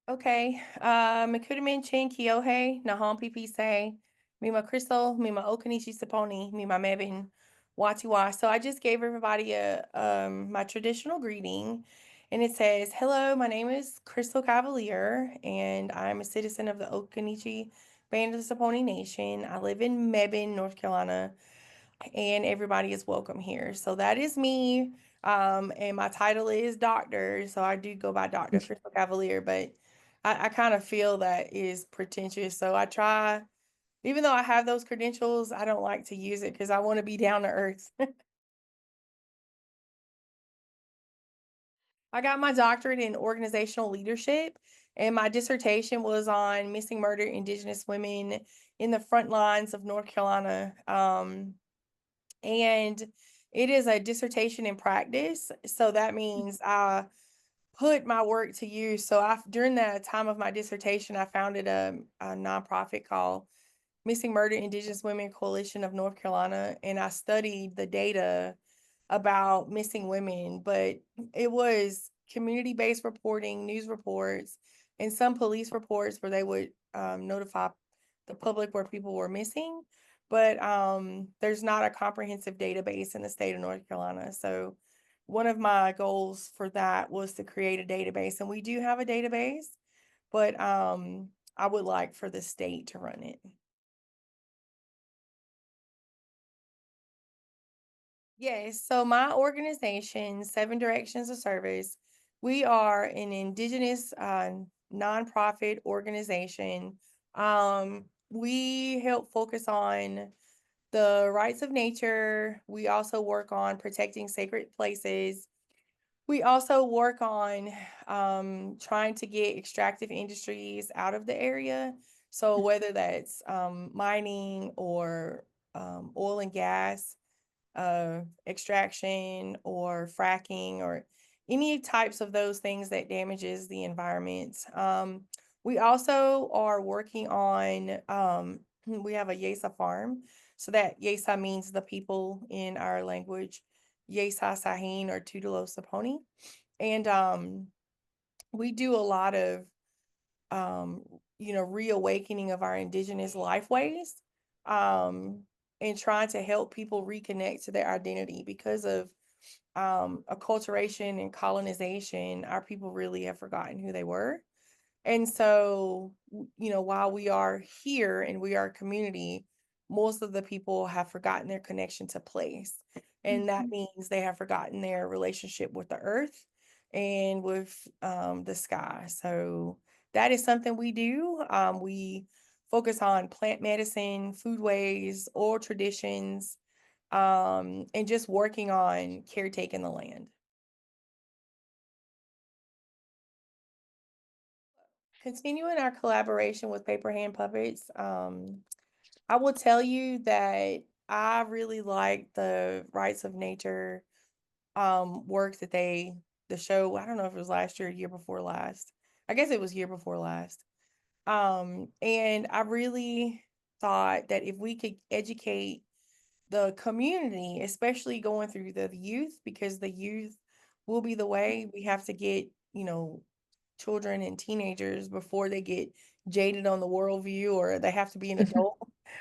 Okay. Makudamin Chin Kyohei, Nahon Pipise, Mima Crystal, Mima Okanishi Saponi, Mima Mevin, Watiwa. So I just gave everybody a my traditional greeting, and it says, "Hello, my name is Crystal Cavalier, and I'm a citizen of the Okanichi Band of the Saponi Nation. I live in Mebane, North Carolina, and everybody is welcome here." So that is me. And my title is doctor. So I do go by Dr. Crystal Cavalier, but I kind of feel that is pretentious. So I try, even though I have those credentials, I don't like to use it because I want to be down to earth. I got my doctorate in organizational leadership, and my dissertation was on missing murdered Indigenous women in the front lines of North Carolina. And it is a dissertation in practice. So that means I put my work to use. So I, during the time of my dissertation, I founded a nonprofit called Missing Murdered Indigenous Women Coalition of North Carolina, and I studied the data about missing women, but it was community-based reporting, news reports, and some police reports where they would notify the public where people were missing. But there's not a comprehensive database in the state of North Carolina. So one of my goals for that was to create a database, and we do have a database, but I would like for the state to run it. Yes, so my organization, Seven Directions of Service, we are an indigenous nonprofit organization. We help focus on the rights of nature. We also work on protecting sacred places. We also work on trying to get extractive industries out of the area. So whether that's mining or oil and gas extraction or fracking or any types of those things that damages the environment. We also are working on, we have a Yesa farm. So that Yesa means the people in our language, Yesa Sahin or Tudulo Saponi. And we do a lot of um, reawakening of our indigenous lifeways, um, and trying to help people reconnect to their identity because of acculturation and colonization. Our people really have forgotten who they were. And so, while we are here and we are a community, most of the people have forgotten their connection to place. And that Mhm. means they have forgotten their relationship with the earth and with the sky. So that is something we do. We focus on plant medicine, foodways, oral traditions, and just working on caretaking the land. Continuing our collaboration with Paperhand Puppets, I will tell you that I really like the rights of nature work that the show, I don't know if it was last year or year before last. I guess it was year before last. And I really thought that if we could educate the community, especially going through the youth, because the youth will be the way we have to get, children and teenagers before they get jaded on the worldview or they have to be an adult,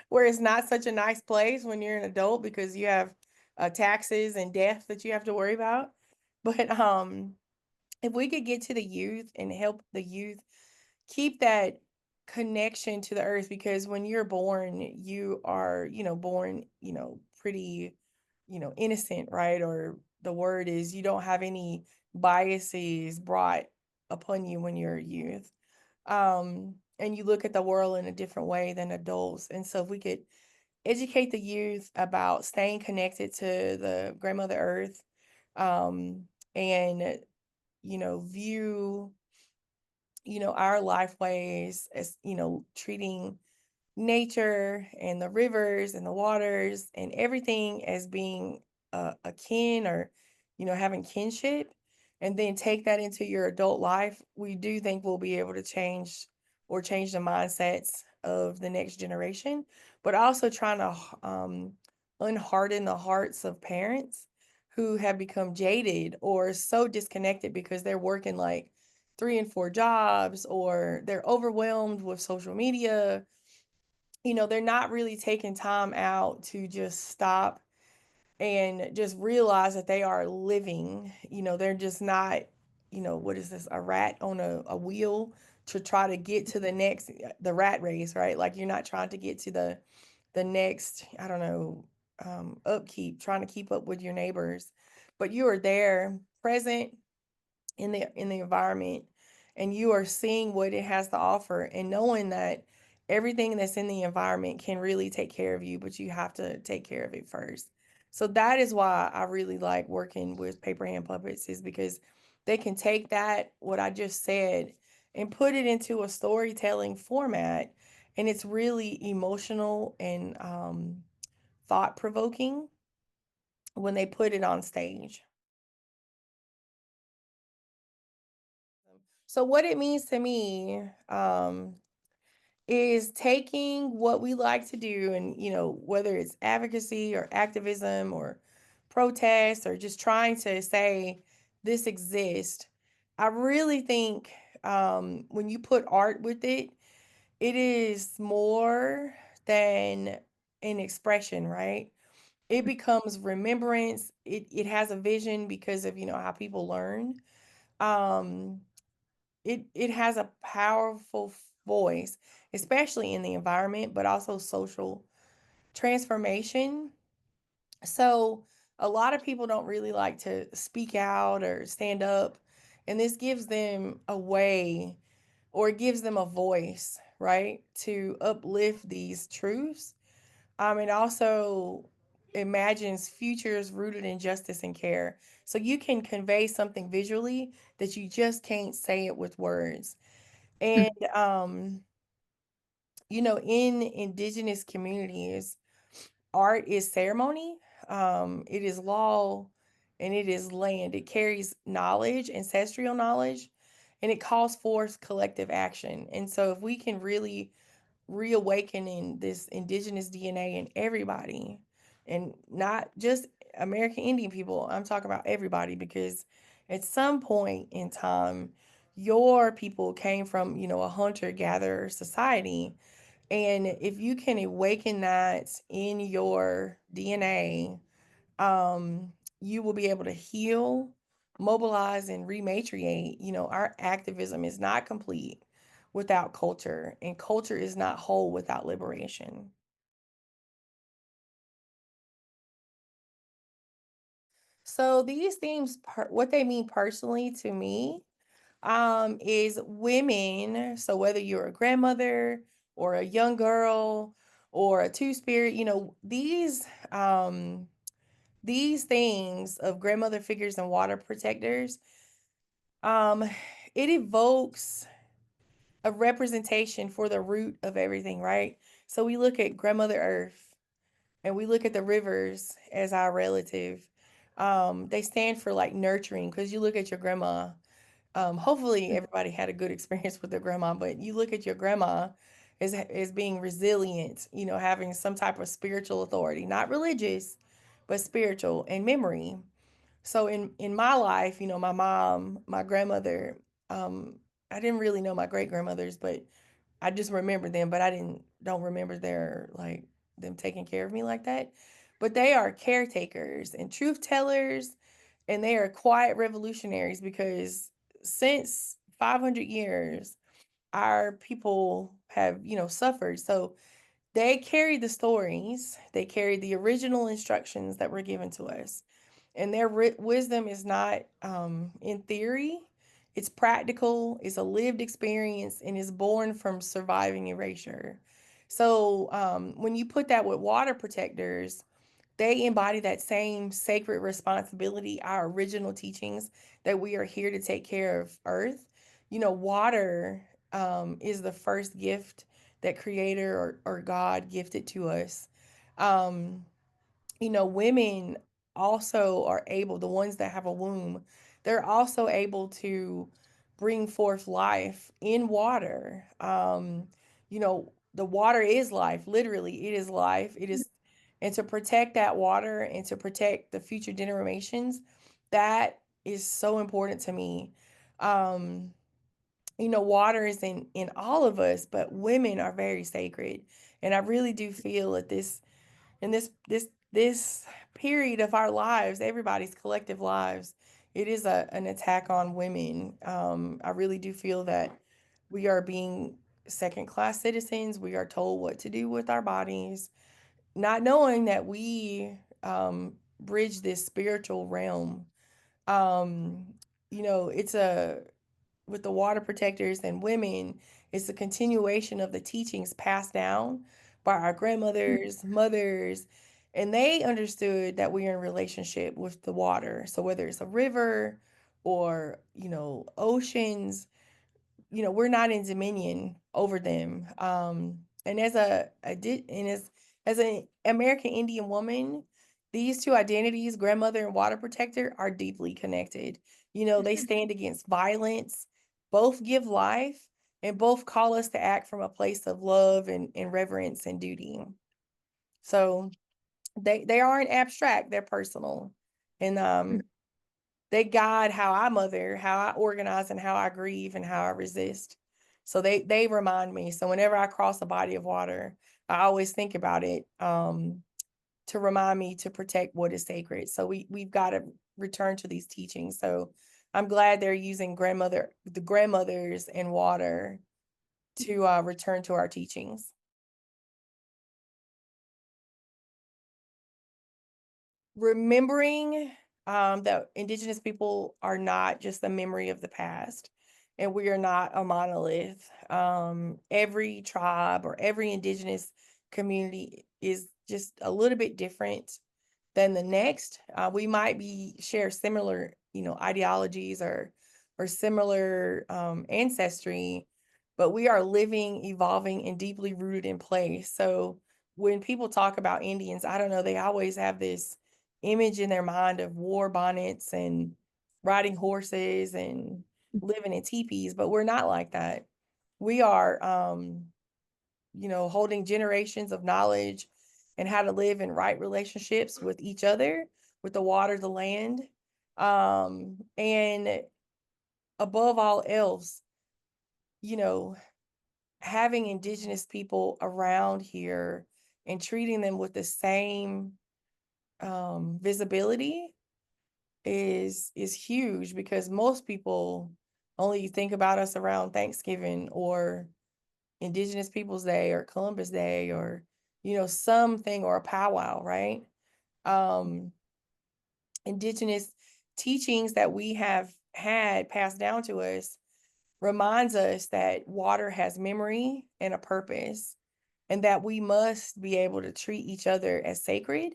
where it's not such a nice place when you're an adult because you have taxes and death that you have to worry about. But if we could get to the youth and help the youth keep that connection to the earth, because when you're born, you are, born, pretty, innocent, right? Or the word is you don't have any biases brought upon you when you're a youth. And you look at the world in a different way than adults. And so if we could educate the youth about staying connected to the grandmother earth, and view our lifeways as, treating nature and the rivers and the waters and everything as being a kin, or, having kinship, and then take that into your adult life, we do think we'll be able to change the mindsets of the next generation, but also trying to unharden the hearts of parents who have become jaded or so disconnected because they're working like three and four jobs, or they're overwhelmed with social media. They're not really taking time out to just stop and just realize that they are living. They're just not, what is this, a rat on a wheel to try to get to the rat race, right? Like you're not trying to get to the next, I don't know, upkeep, trying to keep up with your neighbors, but you are there present in the environment, and you are seeing what it has to offer and knowing that everything that's in the environment can really take care of you, but you have to take care of it first. So that is why I really like working with paper hand puppets, is because they can take that, what I just said, and put it into a storytelling format, and it's really emotional and thought provoking when they put it on stage. So what it means to me, is taking what we like to do, and whether it's advocacy or activism or protest or just trying to say this exists. I really think, when you put art with it, it is more than an expression, right? It becomes remembrance. It has a vision because of how people learn. um it has a powerful voice, especially in the environment, but also social transformation. So a lot of people don't really like to speak out or stand up, and this gives them a way, or it gives them a voice, right, to uplift these truths. It also imagines futures rooted in justice and care. So you can convey something visually that you just can't say it with words. And in indigenous communities, art is ceremony, it is law, and it is land. It carries knowledge, ancestral knowledge, and it calls forth collective action. And so if we can really reawakening this indigenous DNA in everybody, and not just American Indian people. I'm talking about everybody, because at some point in time, your people came from, a hunter gatherer society. And if you can awaken that in your DNA, you will be able to heal, mobilize, and rematriate. Our activism is not complete without culture, and culture is not whole without liberation. So these themes, what they mean personally to me, is women. So whether you're a grandmother or a young girl or a two spirit, these things of grandmother figures and water protectors, um, it evokes a representation for the root of everything, right? So we look at grandmother earth, and we look at the rivers as our relative. They stand for like nurturing, because you look at your grandma. Hopefully everybody had a good experience with their grandma, but you look at your grandma as being resilient, having some type of spiritual authority, not religious, but spiritual, and memory. So in my life, my mom, my grandmother, um, I didn't really know my great grandmothers, but I just remember them, but I don't remember their, like, them taking care of me like that. But they are caretakers and truth tellers, and they are quiet revolutionaries, because since 500 years, our people have, suffered. So they carry the stories, they carry the original instructions that were given to us. And their wisdom is not, in theory, it's practical, it's a lived experience, and is born from surviving erasure. So when you put that with water protectors, they embody that same sacred responsibility, our original teachings, that we are here to take care of Earth. Water, is the first gift that Creator, or God gifted to us. Um, Women also are able, the ones that have a womb, they're also able to bring forth life in water. The water is life, literally, it is life. It is, and to protect that water and to protect the future generations, that is so important to me. Um, water is in all of us, but women are very sacred. And I really do feel that this period of our lives, everybody's collective lives, it is an attack on women. I really do feel that we are being second class citizens. We are told what to do with our bodies, not knowing that we bridge this spiritual realm. Um, it's a with the water protectors and women, it's a continuation of the teachings passed down by our grandmothers, mothers, and they understood that we are in relationship with the water. So whether it's a river or, oceans, we're not in dominion over them. And as an American Indian woman, these two identities, grandmother and water protector, are deeply connected. They stand against violence, both give life, and both call us to act from a place of love and reverence and duty. So they aren't abstract, they're personal. And they guide how I mother, how I organize, and how I grieve and how I resist. So they remind me. So whenever I cross a body of water, I always think about it to remind me to protect what is sacred. So we've got to return to these teachings. So I'm glad they're using the grandmothers and water to return to our teachings. Remembering that indigenous people are not just a memory of the past, and we are not a monolith. Every tribe or every indigenous community is just a little bit different than the next. We might be share similar, ideologies or similar ancestry, but we are living, evolving, and deeply rooted in place. So when people talk about Indians, I don't know, they always have this image in their mind of war bonnets and riding horses and living in teepees, but we're not like that. We are holding generations of knowledge and how to live in right relationships with each other, with the water, the land, and above all else, you know, having indigenous people around here and treating them with the same visibility is huge, because most people only think about us around Thanksgiving or Indigenous Peoples Day or Columbus Day or something, or a powwow, right? Um Indigenous teachings that we have had passed down to us reminds us that water has memory and a purpose, and that we must be able to treat each other as sacred,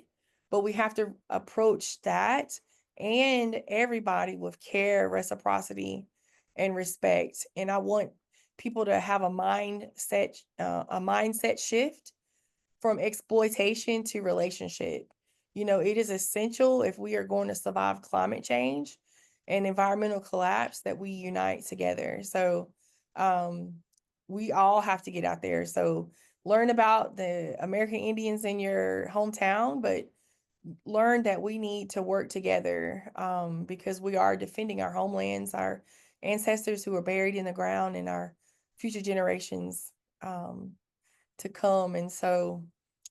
but we have to approach that and everybody with care, reciprocity, and respect. And I want people to have a mindset shift from exploitation to relationship. It is essential, if we are going to survive climate change and environmental collapse, that we unite together. So um, we all have to get out there. So learn about the American Indians in your hometown, but learn that we need to work together, because we are defending our homelands, our ancestors who are buried in the ground, and our future generations um, to come. And so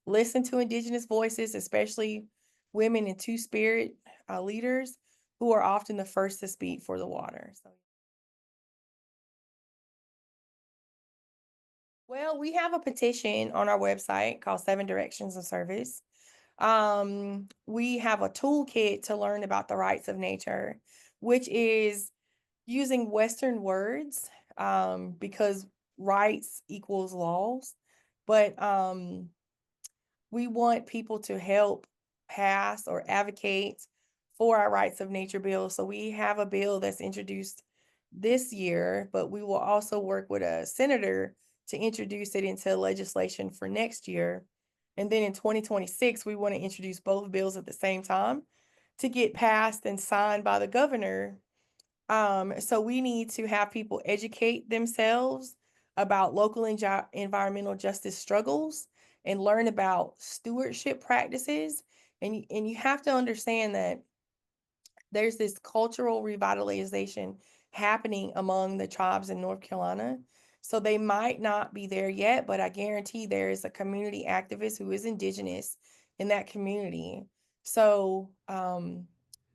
listen to indigenous voices, especially women and two-spirit leaders who are often the first to speak for the water. So, well, we have a petition on our website called Seven Directions of Service. We have a toolkit to learn about the rights of nature, which is using Western words, because rights equals laws. But we want people to help pass or advocate for our rights of nature bill. So we have a bill that's introduced this year, but we will also work with a senator to introduce it into legislation for next year. And then in 2026, we want to introduce both bills at the same time to get passed and signed by the governor. So we need to have people educate themselves about local environmental justice struggles and learn about stewardship practices. And you have to understand that there's this cultural revitalization happening among the tribes in North Carolina. So they might not be there yet, but I guarantee there is a community activist who is indigenous in that community. So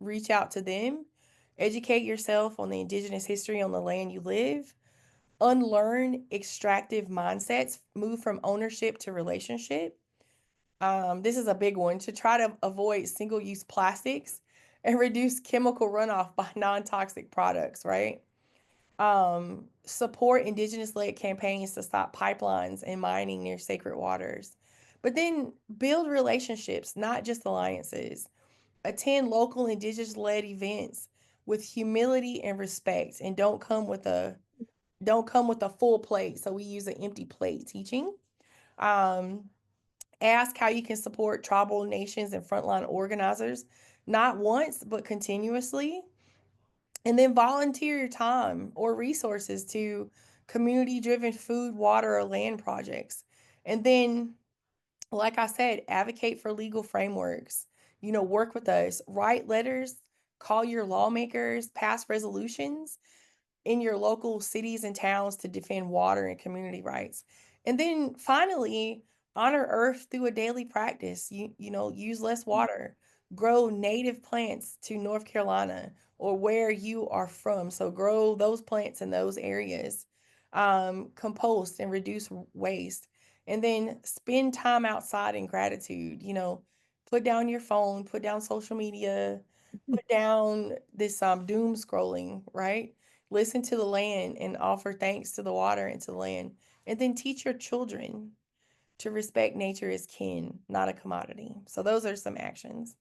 reach out to them, educate yourself on the indigenous history on the land you live, unlearn extractive mindsets, move from ownership to relationship. This is a big one to try to avoid single use plastics and reduce chemical runoff by non toxic products, right? Support indigenous led campaigns to stop pipelines and mining near sacred waters. But then build relationships, not just alliances. Attend local indigenous led events with humility and respect, and don't come with a full plate. So we use an empty plate teaching. Um, Ask how you can support tribal nations and frontline organizers, not once, but continuously. And then volunteer your time or resources to community driven food, water, or land projects. And then, like I said, advocate for legal frameworks. Work with us, write letters, call your lawmakers, pass resolutions in your local cities and towns to defend water and community rights. And then finally, honor earth through a daily practice. Use less water, grow native plants to North Carolina or where you are from. So grow those plants in those areas. Compost and reduce waste. And then spend time outside in gratitude. Put down your phone, put down social media, put down this doom scrolling, right? Listen to the land and offer thanks to the water and to the land. And then teach your children to respect nature as kin, not a commodity. So those are some actions.